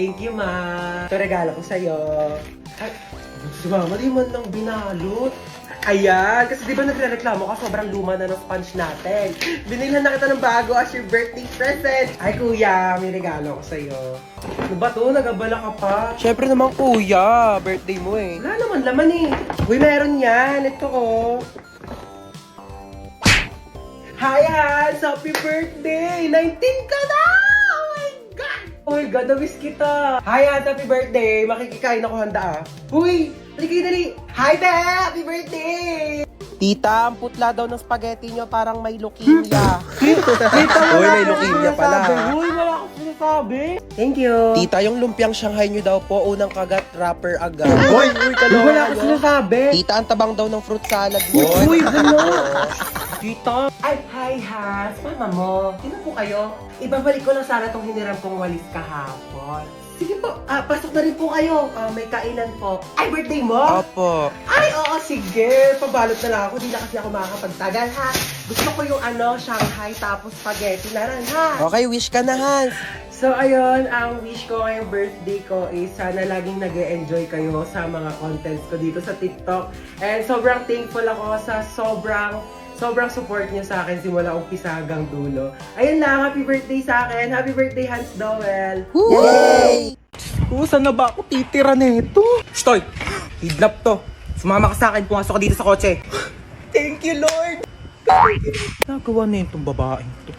Thank you, ma. Ito regalo ko sa'yo. Ay, sumama, di man lang binalot. Ayan, kasi di ba nagre-reklamo ka, sobrang luma na ng sponge natin. Binilhan na kita ng bago as your birthday present. Ay, kuya, may regalo ko sa'yo. Ano ba to? Nagabala ka pa? Siyempre naman, kuya. Birthday mo eh. Wala naman laman eh. Uy, meron yan. Ito oh. Hi, Hans! Happy birthday! 19 ka na! Oh my God! Oh my God, na-miss kita! Hi, Hans! Happy birthday! Makikikain ako handa ah. Uy! Dali dali! Hi, Be! Happy birthday! Tita, ang putla daw ng spaghetti nyo parang may leukemia. Uy, may leukemia pala. Uy, wala akong sinasabi. Thank you. Tita, yung lumpiang Shanghai nyo daw po, unang kagat, wrapper agad. Uy, kaloka. Wala akong sinasabi. Tita, ang tabang daw ng fruit salad mo. Uy, ano? Tita. Ay, hi, Has. Mama mo. Sino po kayo? Ibabalik ko lang sana itong hiniram kong walis kahapon. Sige po, pasok na rin po kayo. May kainan po. Ay, birthday mo? Opo. Ay, oo, sige. Pabalot na lang ako. Di na kasi ako makakapagtagal, ha? Gusto ko yung Shanghai tapos spaghetti na rin, ha? Okay, wish ka na, Hans. So, ayun, ang wish ko ngayong birthday ko is sana laging nag-e-enjoy kayo sa mga contents ko dito sa TikTok. And sobrang thankful ako sa sobrang support niyo sa akin simula umpisa hanggang dulo. Ayun lang, happy birthday sa akin. Happy birthday, Hans Dowell. Yay! Saan na ba ako titira nito? Stoy! Kidnap to. Sumama ka sa akin, pumasok ka dito sa kotse. Thank you, Lord! Nagawa na itong babaeng to.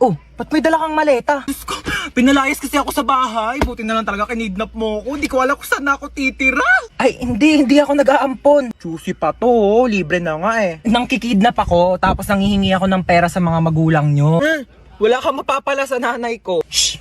Oh, ba't may dala kang maleta? Diyos ko, pinalayas kasi ako sa bahay. Buti na lang talaga kinidnap mo ako. Hindi ko alam kung saan ako titira. Ay, hindi ako nag-aampon. Juicy pa to, oh. Libre na nga eh. Nang kikidnap ako, tapos nanghihingi ako ng pera sa mga magulang nyo. Wala kang mapapala sa nanay ko. Shh!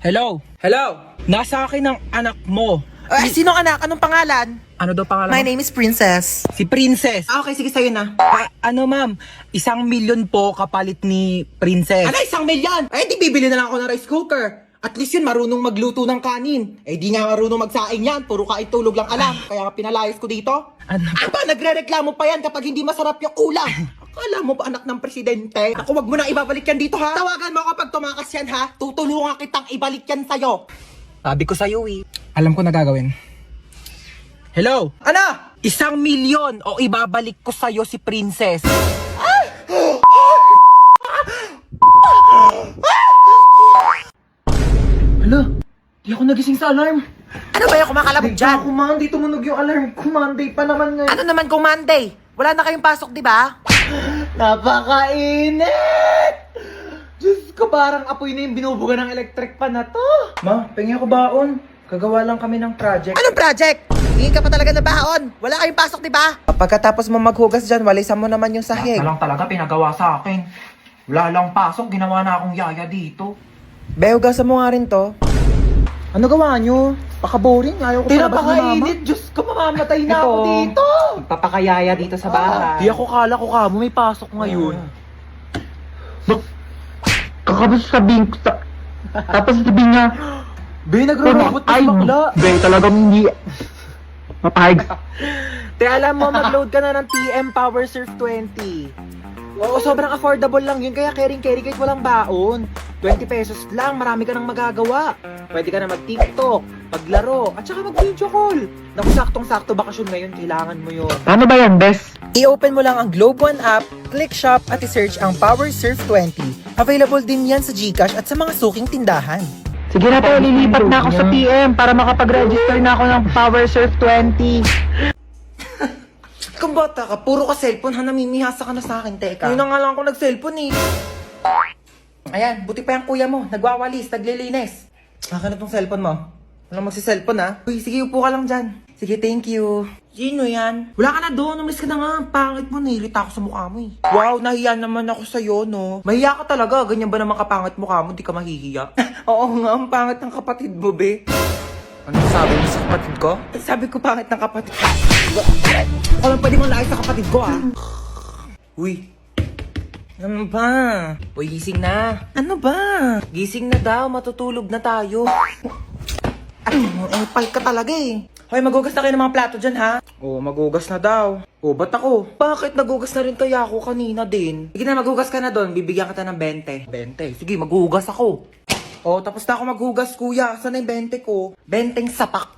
Hello? Hello? Nasa akin ang anak mo. Sino anak? Anong pangalan? Ano daw pangalan My mo? name is Princess. Si Princess. Okay, sige sa'yo na. Ano ma'am? 1,000,000 po kapalit ni Princess. Ano, 1,000,000? Eh, di bibili na lang ako ng rice cooker. At least yun, marunong magluto ng kanin. Eh, di nga marunong magsaing yan. Puro kain tulog lang alam. Kaya nga pinalayas ko dito. Ano? Aba, nagre-reklamo pa yan kapag hindi masarap yung ulam. Akala mo ba anak ng presidente? Ako, wag mo nang ibabalik yan dito, ha? Tawagan mo ako pag tumakas yan, ha? Tutulungan kitang ibalik yan sa'yo. Sabi ko sa'yo eh. Alam ko na gagawin. Hello? Ano? 1,000,000 o ibabalik ko sa'yo si Princess. Hala, di ako nagising sa alarm. Ano ba yung kumakalabog dyan? Monday, tumunog yung alarm ko. Monday pa naman ngayon. Ano naman kung Monday? Wala na kayong pasok, di ba? Napakainit! Diyos ko, parang apoy na yung binubuga ng electric pan na to. Ma, pengi ako baon. Kagawa lang kami ng project. Anong project? Hingin ka pa talaga na baon. Wala kayong pasok, di ba? Pagkatapos mo maghugas dyan, walisan mo naman yung sahig. Lang talaga pinagawa sa akin. Wala lang pasok, ginawa na akong yaya dito. Be, hugasan mo nga rin to. Ano gawa nyo? Paka-boring, ayaw ko sa labas ni mama. Diyos ko, mamamatay na ako dito. Magpapakayaya dito sa bahay. Di ako kala ko kamo may pasok ngayon. Kakabas sabihin ko sa... Tapos sabihin niya, Be, nagro-robot na ay, si bakla. be, talagang hindi... Mapahig. Te, alam mo, mag-load ka na ng TM Power Surf 20. Oo, sobrang affordable lang yun, kaya carry kahit walang baon. 20 pesos lang, marami ka nang magagawa. Pwede ka na mag-TikTok, maglaro, at saka mag-video call. Naku, saktong-sakto bakasyon ngayon, kailangan mo yun. Paano ba yan, bes? I-open mo lang ang Globe One app, click shop at i-search ang Power Surf 20. Available din yan sa GCash at sa mga suking tindahan. Sige na po, lilipat na ako sa PM para makapag-register na ako ng Power Surf 20. Kung bata ka, puro ka cellphone, ha, namimihasa ka na sa akin, teka. Yun na nga lang ako nag-cellphone eh. Ayan, buti pa yung kuya mo, nagwawalis, naglilinis. Akin na tong cellphone mo. Walang magsi-cellphone ha. Uy, sige, upo ka lang dyan. Sige, thank you. Sino yan? Wala ka na doon, umalis ka na nga. Pangit mo, nahilita ako sa mukha mo eh. Wow, nahiya naman ako sa'yo, no? Mahiya ka talaga, ganyan ba naman kapangit mukha mo, di ka mahihiya? Oo nga, ang pangit ng kapatid mo, be. Ano sabi mo sa kapatid ko? Sabi ko pangit ng kapatid ko. Ako lang pwede mong laay sa kapatid ko, ah. Uy. Ano ba? Uy, gising na. Ano ba? Gising na daw, matutulog na tayo. Ay, pal ka talaga eh. Hoy, magugas na kayo ng mga plato dyan, ha? Oo, magugas na daw. Oo, ba't ako? Bakit? Nagugas na rin kaya ako kanina din. Sige na, magugas ka na doon. Bibigyan kita ng 20. 20? Sige, magugas ako. Oh, tapos na ako maghugas, kuya. Saan na yung 20 ko? 20 sapak.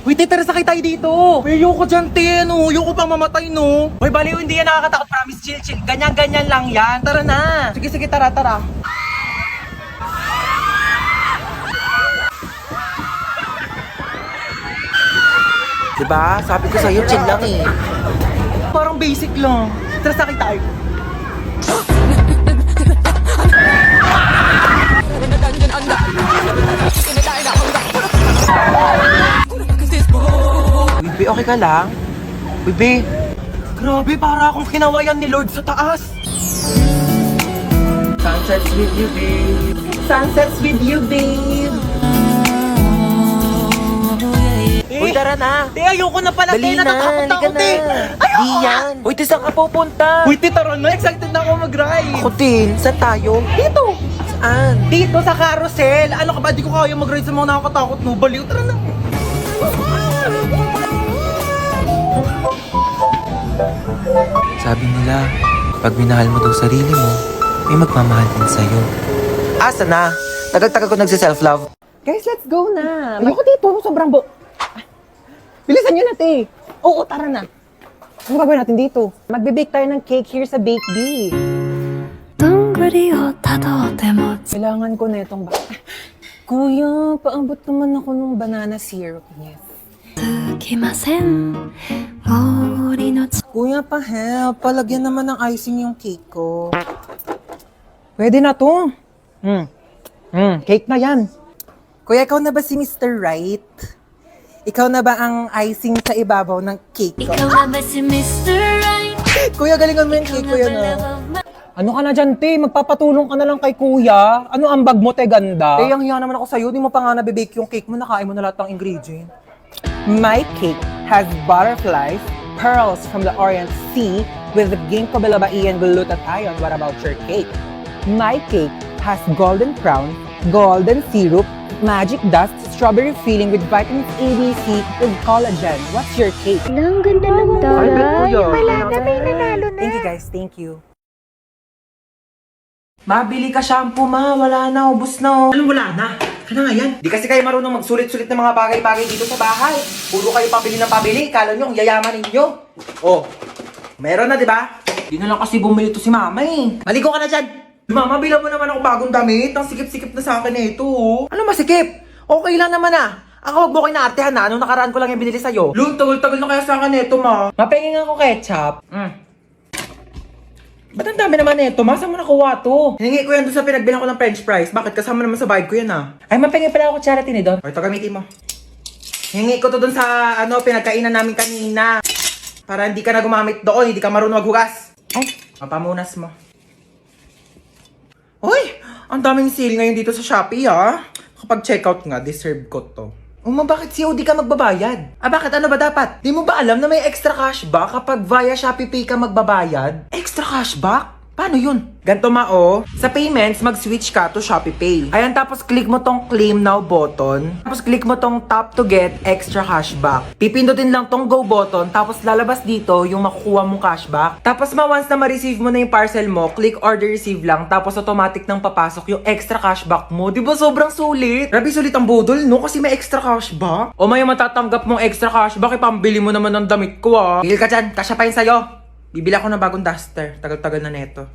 Uy, tara, sakay tayo dito. Uy, ayoko dyan, te. Ano? Ayoko pang mamatay, no? Uy, baliw, hindi yan nakakatakot. Promise, chill. Ganyan-ganyan lang yan. Tara na. Sige, tara. Diba? Sabi ko sa'yo, chill lang eh. Parang basic lang. Tara, sakay tayo. Bibi, okay ka lang? Bibi, grabe, para akong kinawayan ni Lord sa taas. Sunsets with you, babe. Sunsets with you, babe. Uy, tara na. Te, ayoko na pala. Te, natatakot ako, te. Di yan. Uy, te, saan ka pupunta? Uy, te, tara na. Excited na ako mag-ride. Ako din. Saan tayo? Dito. Saan? Dito sa carousel. Ano ka ba? Di ko kaya mag-ride sa mga nakakatakot, no? Baliw, tara na. Sabi nila, pag minahal mo daw sarili mo, may magmamahal din sa'yo. Asa na? Tagal-tagal ko nagsi-self-love. Guys, let's go na. Ayoko dito, sobrang Bilisan nyo na, te. Oo, tara na. Ano gagawin natin dito? Magbe-bake tayo ng cake here sa Bake Bee. どんぐりをたどっても Kailangan ko na itong Kuya, paabot naman ako ng banana syrup. Yes. つきません森の Kuya, pa-help. Palagyan naman ng icing yung cake ko. Pwede na to. Cake na yan. Kuya, ikaw na ba si Mr. Right? Ikaw na ba ang icing sa ibabaw ng cake ko? いかがばし Mr. Right Kuya, galingan mo yung cake ko yan, Ano ka na dyan, te? Magpapatulong ka na lang kay kuya. Ano ang bag mo, te, ganda? Eh, ang hiya naman ako sa'yo. Di mo pa nga nabibake yung cake mo. Nakain mo na lahat ng ingredient. My cake has butterflies, pearls from the Orient Sea with the ginkgo biloba and glutathione. What about your cake? My cake has golden crown, golden syrup, magic dust, strawberry filling with vitamins A, B, C, with collagen. What's your cake? Ang ganda ng Ay, bet, kuya. Wala na, may nanalo na. Thank you, guys. Thank you. Mabili ka shampoo, ma. Wala na. Ubus na. Anong wala na? Ano nga yan? Di kasi kayo marunong magsulit-sulit ng mga bagay-bagay dito sa bahay. Puro kayo pabili ng pabili. Kala nyo, ang yayaman ninyo. Oh, meron na, di ba? Di na lang kasi bumili to si mama eh. Maligo ka na dyan. Mama, bilang mo naman ako bagong damit. Ang sikip-sikip na sa akin na ito. Ano masikip? Okay lang naman ah. Ang huwag mo kayo naartehan na. Anong nakaraan ko lang yung binili sa'yo? Lun, tagal-tagal na kaya sa akin ito, ma. Mapengin ako ketchup. Ba't ang dami naman nito? Saan mo nakuha to? Hiningi ko yan doon sa pinagbilang ko ng french fries. Bakit? Kasama naman sa bayad ko yan ah. Ay, mapengin pala ako charity ni Don. O, ito gamitin mo. Hiningi ko to doon sa pinagkainan namin kanina. Para hindi ka na gumamit doon, hindi ka marunong maghugas. Ay, mapamunas mo. Uy, ang daming sale ngayon dito sa Shopee ah. Kapag checkout nga, deserve ko to. Bakit COD ka magbabayad? Bakit? Ano ba dapat? Di mo ba alam na may extra cashback kapag via Shopee Pay ka magbabayad? Extra cashback? Paano yun? Ganto sa payments, mag-switch ka to Shopee Pay. Ayan, tapos click mo tong claim now button. Tapos click mo tong tap to get extra cashback. Pipindutin lang tong go button, tapos lalabas dito yung makukuha mong cashback. Tapos once na ma-receive mo na yung parcel mo, click order receive lang, tapos automatic nang papasok yung extra cashback mo. Di ba sobrang sulit? Grabe sulit ang budol, no? Kasi may extra cashback. O may matatanggap mong extra cashback, ipambili mo naman ng damit ko ah. Pigil ka dyan, kasya pa yun sa'yo. Bibili ako ng bagong duster. Tagal-tagal na neto.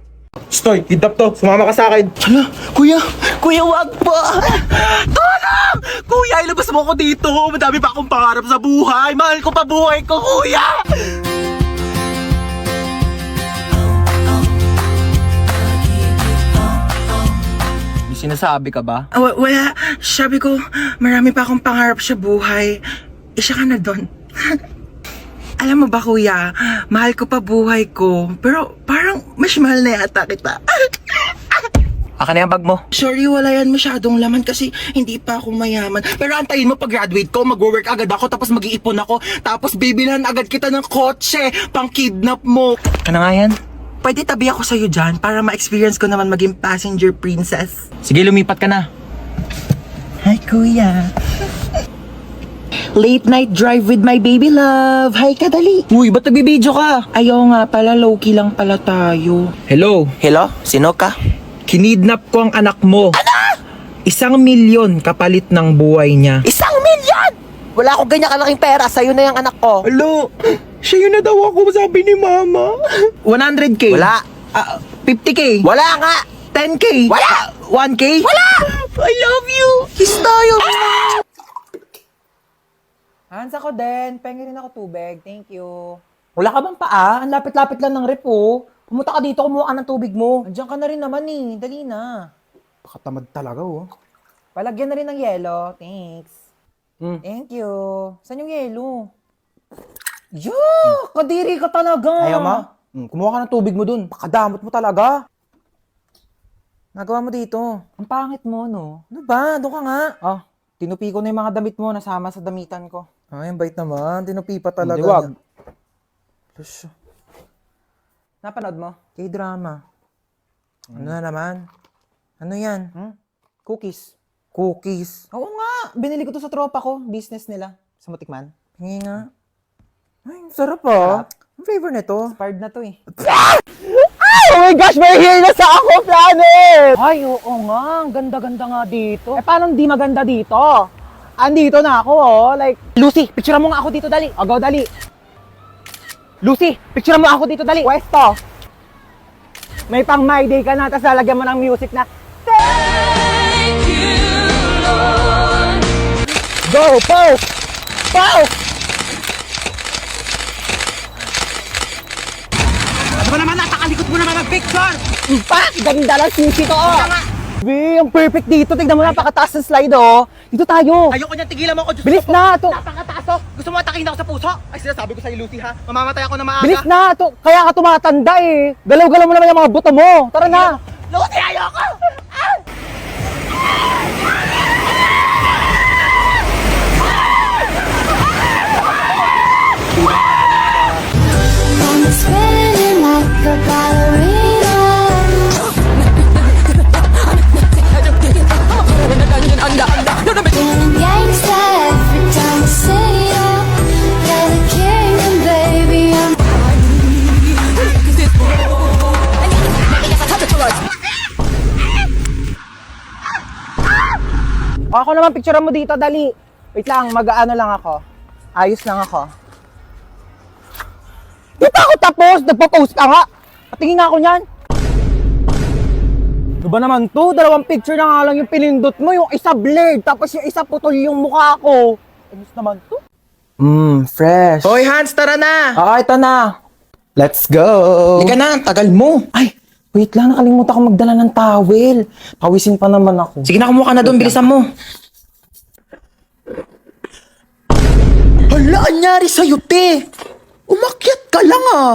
Stoy, kidnap to. Sumama ka sa akin. Hala, kuya, wag pa! Tulong! Kuya, ilabas mo ako dito. Madami pa akong pangarap sa buhay. Mahal ko pa buhay ko, kuya! May sinasabi ka ba? Wala. Sabi ko, marami pa akong pangarap sa buhay. Isa ka na doon. Alam mo ba, kuya, mahal ko pa buhay ko, pero parang mas mahal na yata kita. Aka na yung bag mo. Sorry, wala yan masyadong laman kasi hindi pa ako mayaman. Pero antayin mo, pag-graduate ko, mag-work agad ako, tapos mag-iipon ako, tapos bibilhan agad kita ng kotse, pang-kidnap mo. Ano nga yan? Pwede tabi ako sa'yo dyan para ma-experience ko naman maging passenger princess. Sige, lumipat ka na. Hi, kuya. Late night drive with my baby love. Hi, kadali. Uy, ba't nagbibideo ka? Ayaw nga pala, low-key lang pala tayo. Hello? Hello? Sino ka? Kinidnap ko ang anak mo. Ano? 1,000,000 kapalit ng buhay niya. 1,000,000! Wala akong ganyan kalaking pera. Sa'yo na yung anak ko. Alo, siya yun na daw ako, sabi ni mama. 100K? Wala. 50K? Wala nga. 10K? Wala. 1K? Wala! I love you! Kiss tayo! Hans, ako din. Pengi rin ako tubig. Thank you. Wala ka bang paa? Ang lapit-lapit lang ng rep, oh. Pumunta ka dito, kumuha ka ng tubig mo. Andiyan ka na rin naman, eh. Dali na. Pakatamad talaga, oh. Palagyan na rin ng yelo. Thanks. Thank you. Saan yung yelo? Yo! Kadiri ka talaga. Ayaw mo? Kumuha ka ng tubig mo dun. Pakadamot mo talaga. Nagawa mo dito. Ang pangit mo, no? Ano ba? Doon ka nga. Ah, tinupi ko na yung mga damit mo. Nasama sa damitan ko. Ay, ang bait naman. Tinupi pa talaga. Hindi, wag. Napanood mo? K-drama. Ano na naman? Ano yan? Cookies. Cookies? Oo nga. Binili ko to sa tropa ko. Business nila. Sa Matikman. Hingi nga. Ay, ang sarap ah. Ang flavor nito. Expired na to eh. Oh my gosh, may here na sa Ako Planet! Ay, oo nga. Ang ganda-ganda nga dito. Eh, paano di maganda dito? Andito na ako, oh. Like, Lucy, picture mo nga ako dito, dali. O, go, dali. Lucy, picture mo ako dito, dali. Pwesto. May pang My Day ka na, tapos lalagyan mo ng music na, Thank you, Lord. Go, pose! Pose! Ano ba naman, natakalikot mo naman mag-picture! Pa! Ganda lang sisi to, oh! Be, ang perfect dito. Tignan mo, napakataas ng slide, oh. Dito tayo. Ayoko niyan, tigilan mo ako. Diyos Bilis ko po. na, to. Napakataas to. Gusto mo atakin ako sa puso? Ay, sinasabi ko sa'yo, Lucy, ha? Mamamatay ako na maaga. Bilis na, to. Kaya ka tumatanda, eh. Galaw-galaw mo naman yung mga buto mo. Tara na. Lucy, ayoko! I'm spinning like a ballerina. Feeling gangsta every time I see ya. You're the king and baby I'm Ako naman, picturean mo dito, dali. Wait lang, mag-ano lang ako. Ayos lang ako. Di pa ako tapos! Nagpo-post ka nga! Patingin nga ako niyan. Ano ba naman to? 2 picture na nga lang yung pinindot mo. Yung isa blurred, tapos yung isa putol yung mukha ko. Ayos naman to. Fresh. Hoy, Hans, tara na! Ah, ito na. Let's go! Halika na, ang tagal mo. Ay, wait lang, nakalimutan ko magdala ng towel. Pawisin pa naman ako. Sige na, kumuha ka na doon, bilisan mo. Hala, anyari sa'yo, te? Umakyat ka lang, ah.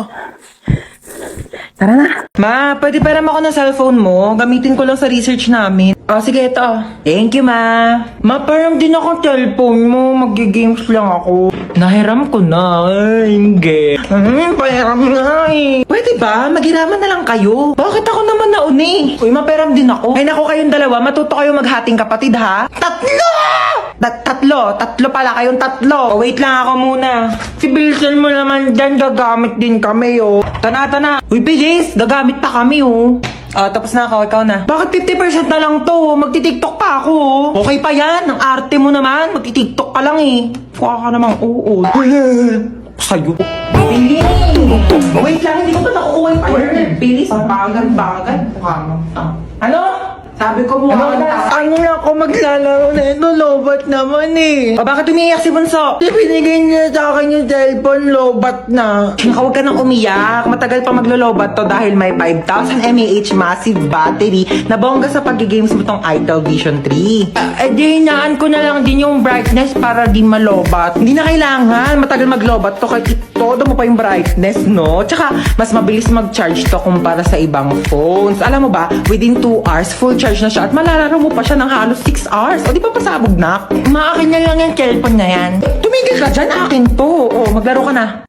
Tara na. Ma, pwede param ako ng cellphone mo? Gamitin ko lang sa research namin. Sige, ito. Thank you, ma. Ma, parang din akong cellphone mo. Mag-games lang ako. Nahiram ko na. Ay, hindi. Pahiram na eh. Pwede ba? Maghiraman na lang kayo. Bakit ako naman nauni? Uy, maperam din ako. Ay, naku kayong dalawa. Matuto kayo maghating kapatid, ha? Tatlo pala kayong tatlo. Wait lang ako muna. Si Bilson mo naman dyan, gagamit din kami, oh. Tana. Uy, bilis! Gagamit pa kami, oh. Tapos na ako, ikaw na. Bakit 50% na lang to? Magti-tiktok pa ako, oh. Okay pa yan, ang arte mo naman. Magti-tiktok ka lang, eh. Kuha ka namang oo. Sa'yo. Bilis! Wait lang, hindi ko pa nakukuha yung timer. Bilis, bagad. Mukha mo. Ano? Sabi ko mo, ano na ako maglalaro na ito, lobat naman eh. Bakit umiiyak si Bunso? Binigay niya sa akin yung cellphone, lobat na. Huwag ka nang umiyak. Matagal pa maglo-lobat to dahil may 5,000 mAh massive battery na bongga sa pag-games mo tong Itel Vision 3. Di hinaan ko na lang din yung brightness para di malobat. Hindi na kailangan. Matagal maglobat to kahit todo mo pa yung brightness, no? Tsaka, mas mabilis mag-charge to kumpara sa ibang phones. Alam mo ba, within 2 hours, full charge na siya at malalaro mo pa siya ng halos 6 hours. O di ba pasabog na? Maakin na lang yung cellphone na yan. Tumigil ka dyan, akin to. O, maglaro ka na.